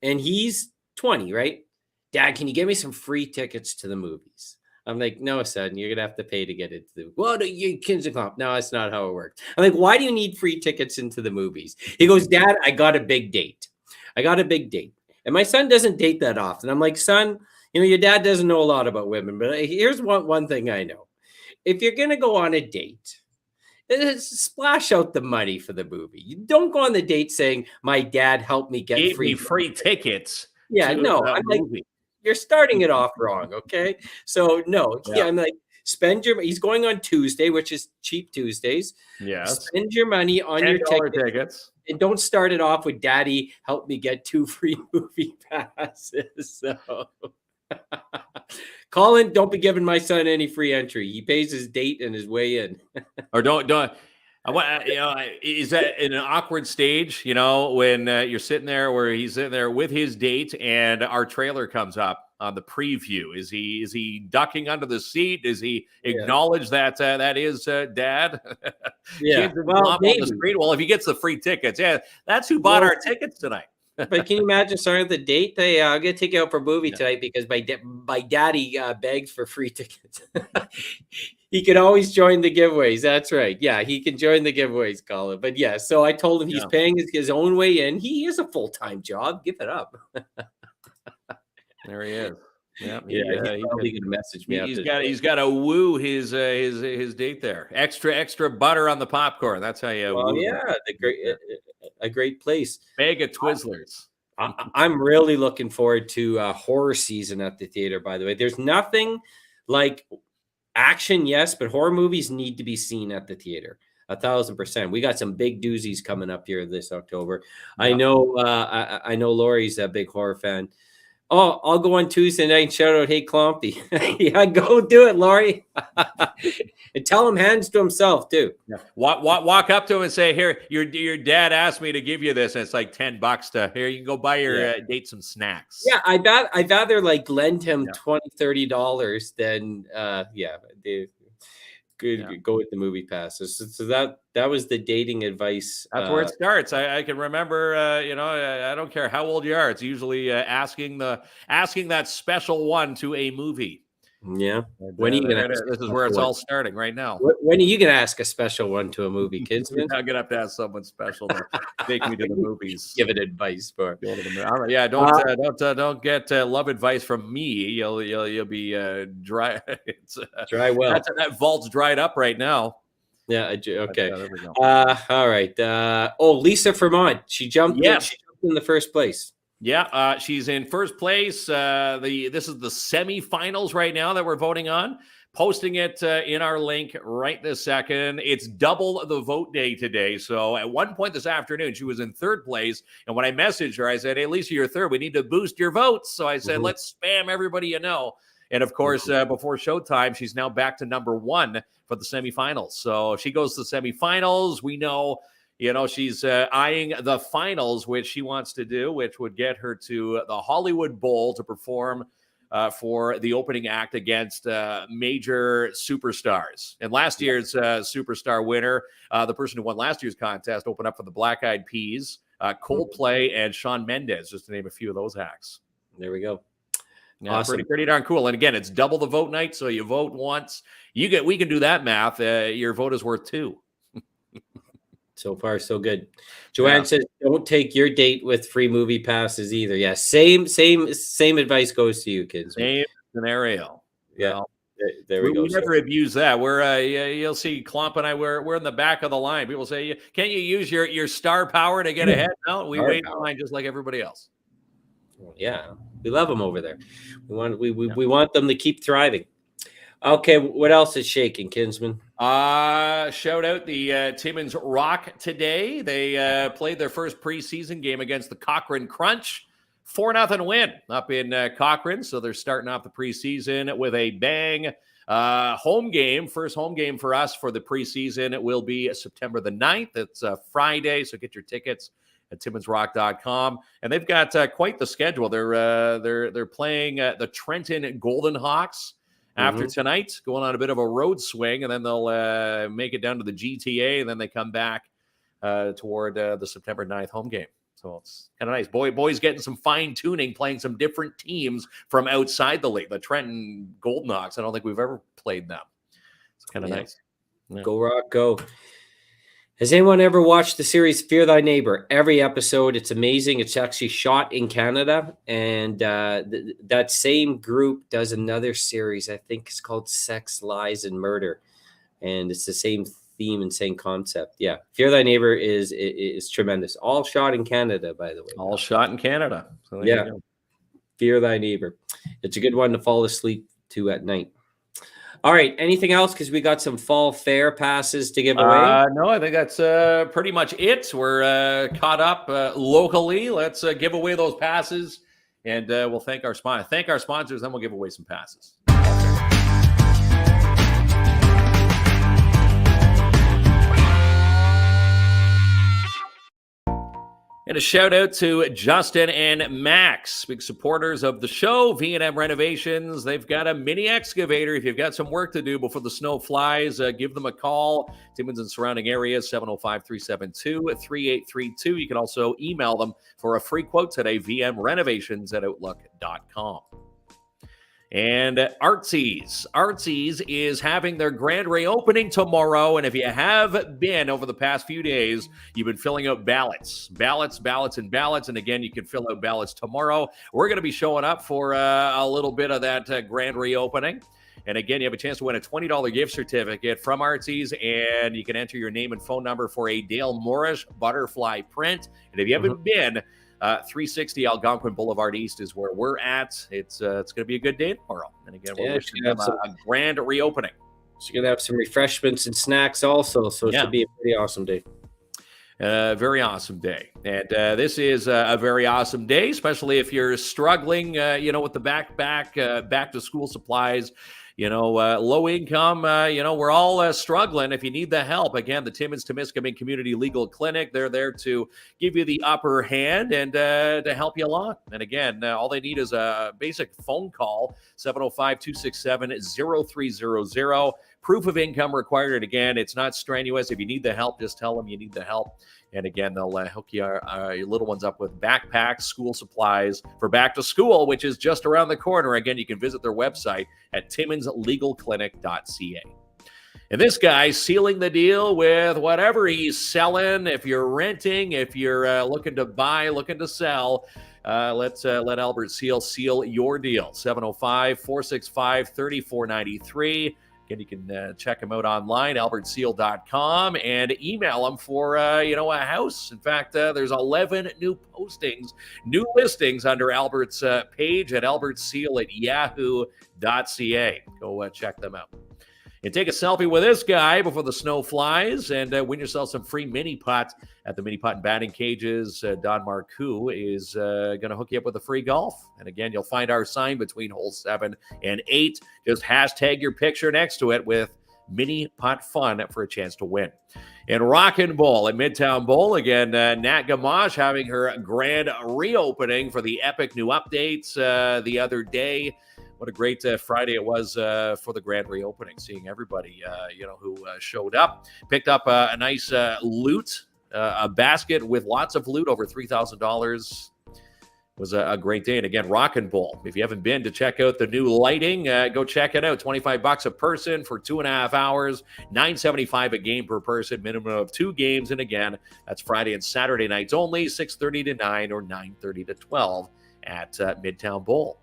and he's 20, right? Dad, can you get me some free tickets to the movies? I'm like, no, son, you're gonna have to pay to get into the. Well, you kids are comp. No, that's not how it works. I'm like, why do you need free tickets into the movies? He goes, Dad, I got a big date. And my son doesn't date that often. I'm like, son, your dad doesn't know a lot about women, but here's one thing I know. If you're going to go on a date, splash out the money for the movie. You don't go on the date saying, my dad helped me get free tickets. Yeah, no, I'm like, you're starting it off wrong. Okay. So no, I'm like, he's going on Tuesday, which is cheap Tuesdays. Yeah. Spend your money on your tickets. And don't start it off with Daddy help me get 2 free movie passes. So Colin, don't be giving my son any free entry. He pays his date and his way in. Or don't. Is that in an awkward stage, when you're sitting there where he's sitting there with his date and our trailer comes up on the preview? Is he ducking under the seat? Does he acknowledge that that is Dad? Yeah. Well, maybe. On the street. Well, if he gets the free tickets, that's who bought our tickets tonight. But can you imagine starting the date? Hey, I'm going to take you out for a movie tonight because my daddy begs for free tickets. He can always join the giveaways. That's right. Yeah, he can join the giveaways, Colin. But so I told him he's paying his own way in. He is a full-time job. Give it up. There he is. Yeah, he's probably going to message me. He's got to woo his date there. Extra butter on the popcorn. That's how you. Oh a great place. Bag of Twizzlers. I'm really looking forward to horror season at the theater. By the way, there's nothing like action, yes, but horror movies need to be seen at the theater. 1,000%. We got some big doozies coming up here this October. Yeah. I know Lori's a big horror fan. Oh, I'll go on Tuesday night and shout out, hey, Clompy. Yeah, go do it, Laurie. And tell him hands to himself, too. Yeah. Walk up to him and say, here, your dad asked me to give you this. And it's like $10 to, here, you can go buy your date some snacks. Yeah, I'd rather like lend him $20, $30 than, go with the movie passes. So that was the dating advice. That's where it starts. I can remember, I don't care how old you are. It's usually asking that special one to a movie. Yeah. When are you gonna this is where it's all starting right now. When are you going to ask a special one to a movie, kids? I'm going to have to ask someone special to take me to the movies. Give it advice for. Yeah, don't get love advice from me. You'll be dry. It's dry well. That vault's dried up right now. Yeah. Okay. There we go. All right. Lisa Fremont. She jumped. Yes. She jumped in the first place. Yeah, she's in first place. This is the semifinals right now that we're voting on. Posting it in our link right this second. It's double the vote day today. So at one point this afternoon, she was in third place. And when I messaged her, I said, "Hey, Lisa, you're third. We need to boost your votes." So I said, let's spam everybody you know. And of course, before showtime, she's now back to number one for the semifinals. So if she goes to the semifinals, we know she's eyeing the finals, which she wants to do, which would get her to the Hollywood Bowl to perform for the opening act against major superstars. And last year's superstar winner, the person who won last year's contest, opened up for the Black Eyed Peas, Coldplay, and Shawn Mendes, just to name a few of those acts. There we go. Yeah, awesome. Pretty darn cool. And again, it's double the vote night, so you vote once. We can do that math. Your vote is worth 2. So far, so good. Joanne says, "Don't take your date with free movie passes either." Yeah, same advice goes to you, kids. Same scenario. Yeah, well, there we go. We never abuse that. We're you'll see Klomp and I. We're in the back of the line. People say, "Can't you use your star power to get ahead?" No, we wait in line just like everybody else. Yeah, we love them over there. We want them to keep thriving. Okay, what else is shaking, Kinsman? Shout out the Timmins Rock today. They played their first preseason game against the Cochrane Crunch. 4-0 win up in Cochrane. So they're starting off the preseason with a bang. Home game, first home game for us for the preseason. It will be September the 9th. It's Friday, so get your tickets at TimminsRock.com. And they've got quite the schedule. They're playing the Trenton Golden Hawks after tonight, going on a bit of a road swing, and then they'll make it down to the GTA, and then they come back toward the September 9th home game. So it's kind of nice. Boys getting some fine-tuning, playing some different teams from outside the league. The Trenton Golden Hawks, I don't think we've ever played them. It's kind of nice. Yeah. Go Rock, go. Has anyone ever watched the series Fear Thy Neighbor? Every episode, it's amazing. It's actually shot in Canada. And that same group does another series. I think it's called Sex, Lies, and Murder. And it's the same theme and same concept. Yeah. Fear Thy Neighbor is tremendous. All shot in Canada, by the way. All shot in Canada. So yeah. Fear Thy Neighbor. It's a good one to fall asleep to at night. All right. Anything else? Because we got some fall fair passes to give away. No, I think that's pretty much it. We're caught up locally. Let's give away those passes, and we'll thank our sponsors. Then we'll give away some passes. And a shout out to Justin and Max, big supporters of the show. V&M Renovations. They've got a mini excavator. If you've got some work to do before the snow flies, give them a call. Timmins and surrounding areas, 705-372-3832. You can also email them for a free quote today, vmrenovations@outlook.com. And Artsie's is having their grand reopening tomorrow. And if you have been over the past few days, you've been filling out ballots. And again, you can fill out ballots tomorrow. We're going to be showing up for a little bit of that grand reopening. And again, you have a chance to win a $20 gift certificate from Artsie's, and you can enter your name and phone number for a Dale Morris butterfly print. And if you haven't been, 360 Algonquin Boulevard East is where we're at. It's going to be a good day tomorrow. And again, we're wishing them a grand reopening. So you're going to have some refreshments and snacks also. So it should be a pretty awesome day. Very awesome day. And this is a very awesome day, especially if you're struggling, with the back to school supplies. low income, we're all struggling. If you need the help, again, the Timmins-Temiskaming Community Legal Clinic, they're there to give you the upper hand and to help you along. And again, all they need is a basic phone call, 705-267-0300. Proof of income required. And again, it's not strenuous. If you need the help, just tell them you need the help. And again, they'll hook your little ones up with backpacks, school supplies for back to school, which is just around the corner. Again, you can visit their website at timminslegalclinic.ca. And this guy's sealing the deal with whatever he's selling. If you're renting, if you're looking to buy, looking to sell, let Albert seal your deal. 705-465-3493. Again, you can check him out online, albertseal.com, and email him for, a house. In fact, there's 11 new listings under Albert's page at albertseal@yahoo.ca. Go check them out. And take a selfie with this guy before the snow flies and win yourself some free mini pot at the mini pot and batting cages. Don Marcoux is going to hook you up with a free golf. And again, you'll find our sign between holes 7 and 8. Just hashtag your picture next to it with mini pot fun for a chance to win. And Rockin' Bowl at Midtown Bowl. Again, Nat Gamache having her grand reopening for the epic new updates the other day. What a great Friday it was for the grand reopening, seeing everybody, who showed up. Picked up a nice loot, a basket with lots of loot, over $3,000. Was a great day. And again, Rockin' Bowl. If you haven't been to check out the new lighting, go check it out. $25 a person for 2.5 hours, $9.75 a game per person, minimum of 2 games. And again, that's Friday and Saturday nights only, 6:30 to 9 or 9:30 to 12 at Midtown Bowl.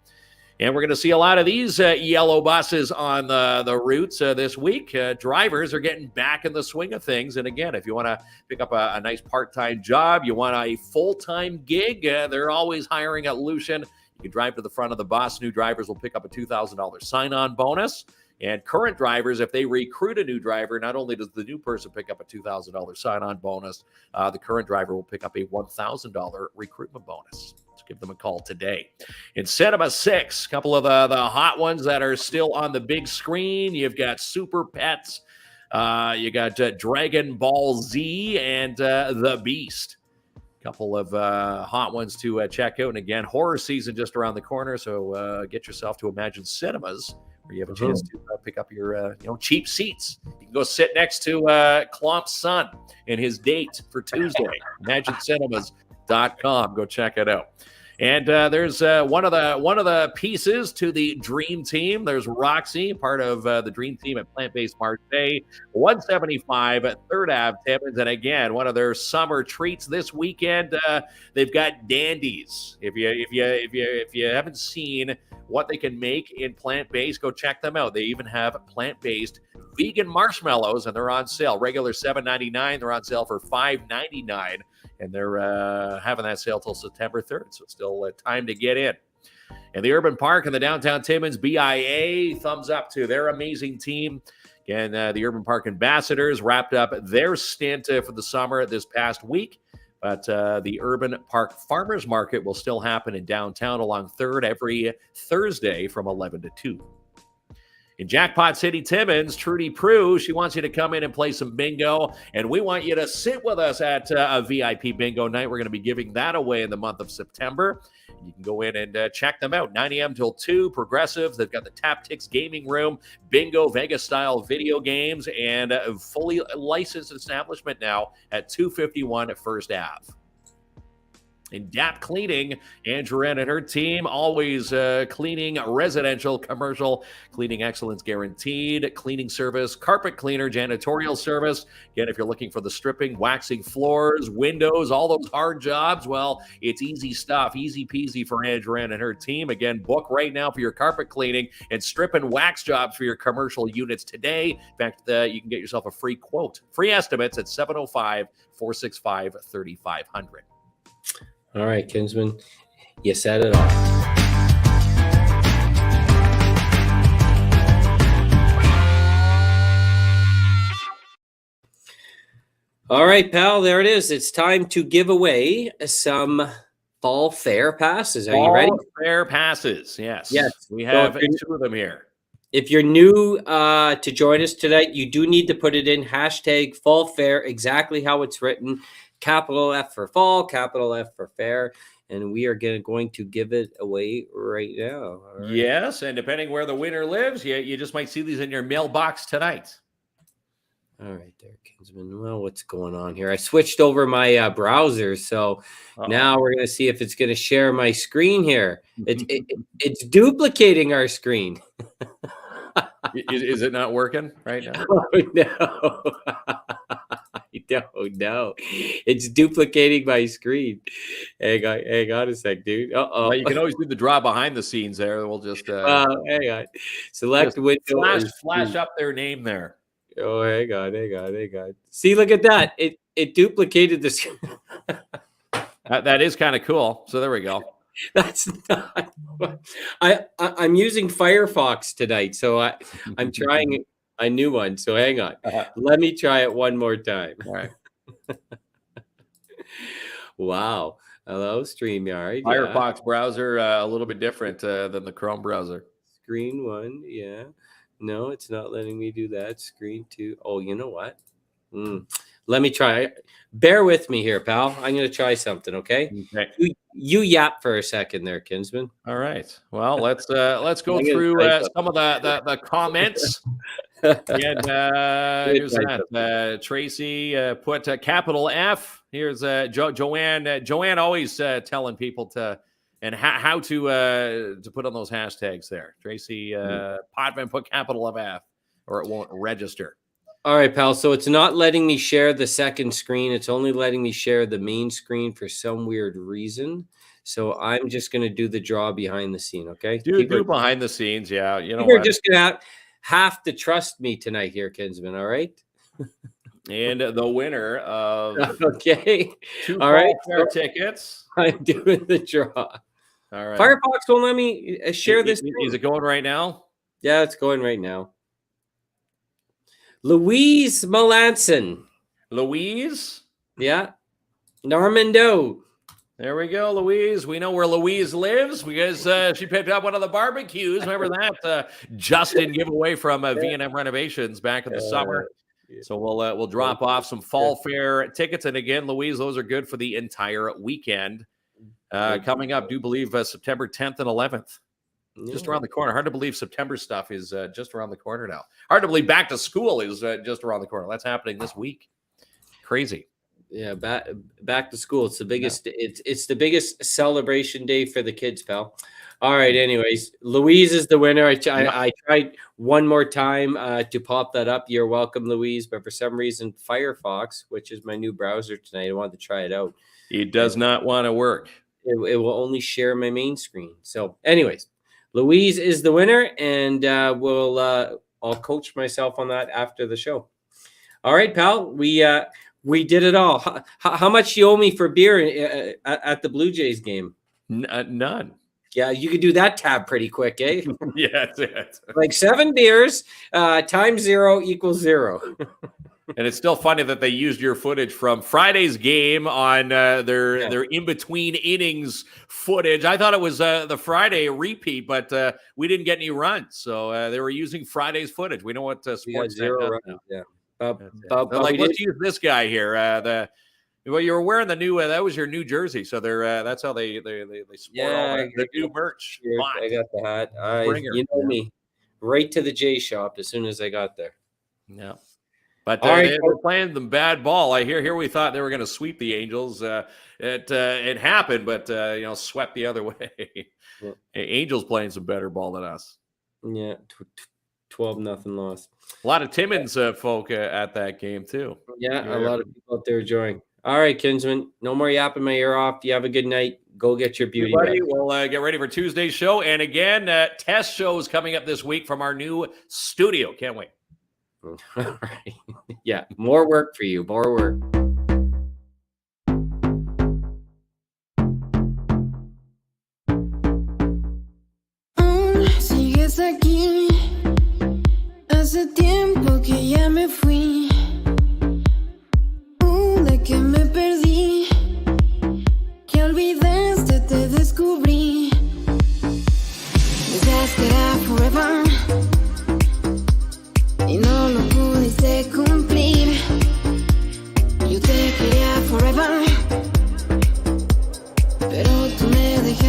And we're going to see a lot of these yellow buses on the routes this week. Drivers are getting back in the swing of things. And again, if you want to pick up a nice part-time job, you want a full-time gig, they're always hiring at Lucian. You can drive to the front of the bus. New drivers will pick up a $2,000 sign-on bonus. And current drivers, if they recruit a new driver, not only does the new person pick up a $2,000 sign-on bonus, the current driver will pick up a $1,000 recruitment bonus. Give them a call today. In Cinema 6, a couple of the hot ones that are still on the big screen. You've got Super Pets. You got Dragon Ball Z and The Beast. A couple of hot ones to check out. And again, horror season just around the corner. So get yourself to Imagine Cinemas, where you have a chance to pick up your cheap seats. You can go sit next to Klomp's son and his date for Tuesday. ImagineCinemas.com. Go check it out. And there's one of the pieces to the Dream Team. There's Roxy, part of the Dream Team at Plant-Based Marseille, 175 at 3rd Ave Timmins. And again, one of their summer treats this weekend. They've got dandies. If you haven't seen what they can make in plant-based, go check them out. They even have plant-based vegan marshmallows, and they're on sale. Regular $7.99. They're on sale for $5.99. And they're having that sale till September 3rd, so still time to get in. And the Urban Park and the Downtown Timmins BIA, thumbs up to their amazing team. Again, the Urban Park Ambassadors wrapped up their stint for the summer this past week. But the Urban Park Farmers Market will still happen in downtown along 3rd every Thursday from 11 to 2. In Jackpot City Timmins, Trudy Prue, she wants you to come in and play some bingo, and we want you to sit with us at a VIP bingo night. We're going to be giving that away in the month of September. You can go in and check them out, 9 a.m. till 2, Progressives. They've got the Taptics Gaming Room, bingo, Vegas-style video games, and a fully licensed establishment now at 251 First Ave. In DAP Cleaning, Andrea and her team, always cleaning, residential, commercial, cleaning excellence guaranteed, cleaning service, carpet cleaner, janitorial service. Again, if you're looking for the stripping, waxing floors, windows, all those hard jobs, well, it's easy stuff, easy peasy for Andrea and her team. Again, book right now for your carpet cleaning and strip and wax jobs for your commercial units today. In fact, you can get yourself a free quote, free estimates at 705-465-3500. All right, Kinsman, you said it all. All right, pal, there it is. It's time to give away some Fall Fair passes. Are you ready? Fall Fair passes, yes. Yes. We have 2 of them here. If you're new to join us tonight, you do need to put it in hashtag fall fair, exactly how it's written. Capital F for fall, capital F for fair. And we are going to give it away right now. Right. Yes, and depending where the winner lives, you just might see these in your mailbox tonight. All right, there, Kinsman. Well, what's going on here? I switched over my browser, so now we're going to see if it's going to share my screen here. It's duplicating our screen. Is it not working right now? Oh, no. I don't know. It's duplicating my screen. Hang on a sec, dude. Well, you can always do the draw behind the scenes there. We'll just hang on. Select just window. Flash up their name there. Oh, hang on. See, look at that. It duplicated this. That is kind of cool. So there we go. That's not. I'm using Firefox tonight, so I'm trying a new one. So hang on. Let me try it one more time. All right. Wow. Hello, StreamYard. Firefox browser a little bit different than the Chrome browser. Screen 1, yeah. No, it's not letting me do that. Screen 2. Oh, you know what? Let me try. Bear with me here, pal. I'm going to try something, okay? You yap for a second there, Kinsman. All right. Well, let's go through some of the comments. And here's that. Tracy put capital F. Here's Joanne. Joanne always telling people to and how to put on those hashtags there. Tracy Potman put capital F, or it won't register. All right, pal. So it's not letting me share the second screen. It's only letting me share the main screen for some weird reason. So I'm just going to do the draw behind the scene, okay? Do behind the scenes, yeah. You know, you're just going to have to trust me tonight here, Kinsman, all right? And the winner of okay, 2 all right, fair tickets. I'm doing the draw. All right. Firefox won't let me share this. Is it going right now? Yeah, it's going right now. Louise Melanson. Louise? Yeah. Normando. There we go, Louise. We know where Louise lives because she picked up one of the barbecues. Remember that Justin giveaway from V&M Renovations back in the summer. So we'll drop off some fall fair tickets. And again, Louise, those are good for the entire weekend. Coming up, do believe September 10th and 11th. Just around the corner. Hard to believe September stuff is just around the corner now. Hard to believe back to school is just around the corner. That's happening this week. Crazy. Yeah, back to school. It's the biggest. Yeah. It's the biggest celebration day for the kids, pal. All right. Anyways, Louise is the winner. I tried one more time to pop that up. You're welcome, Louise. But for some reason, Firefox, which is my new browser tonight, I wanted to try it out. It does not want to work. It will only share my main screen. So, anyways. Louise is the winner, and I'll coach myself on that after the show. All right, pal. We did it all. How much you owe me for beer at the Blue Jays game? None. Yeah, you could do that tab pretty quick, eh? Yeah. Like 7 beers times 0 equals 0. And it's still funny that they used your footage from Friday's game on their in-between innings footage. I thought it was the Friday repeat, but we didn't get any runs. So they were using Friday's footage. We know what sports 0 runs. Yeah. Let's use this guy here. Well, you were wearing the new. That was your new jersey. So they're that's how they support all the new merch. I got the hat. You know me, right to the J shop as soon as I got there. Yeah. But they were playing them bad ball. Here we thought they were going to sweep the Angels. It happened, but swept the other way. Yeah. Angels playing some better ball than us. Yeah, 12-0 loss. A lot of Timmins folk at that game too. Yeah, a lot of people out there enjoying. All right, Kinsman, no more yapping my ear off. You have a good night. Go get your beauty. Everybody, we'll get ready for Tuesday's show. And again, test shows coming up this week from our new studio. Can't wait. All right. Yeah, more work for you. More work. Sigues aquí. Hace tiempo que ya me fui. De que me perdí. Que olvidaste, te descubrí. Desde forever.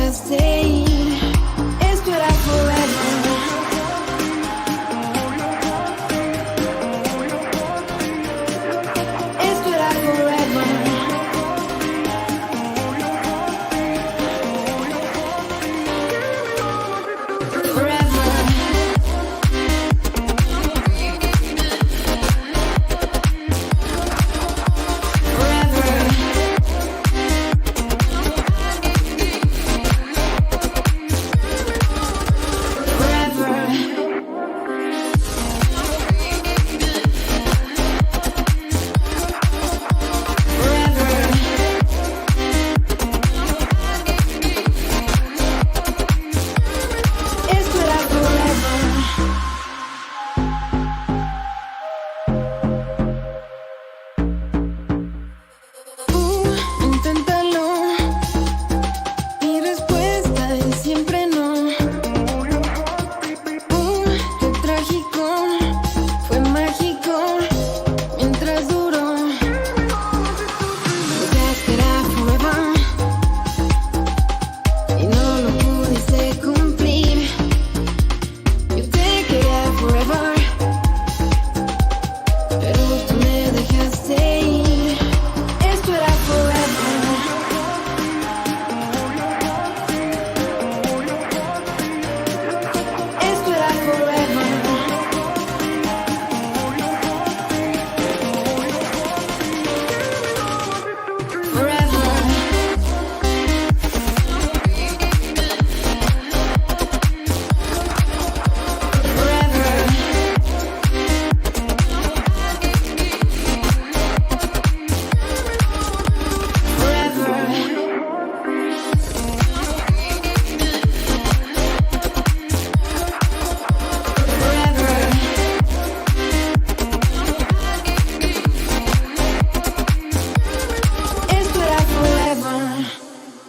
just take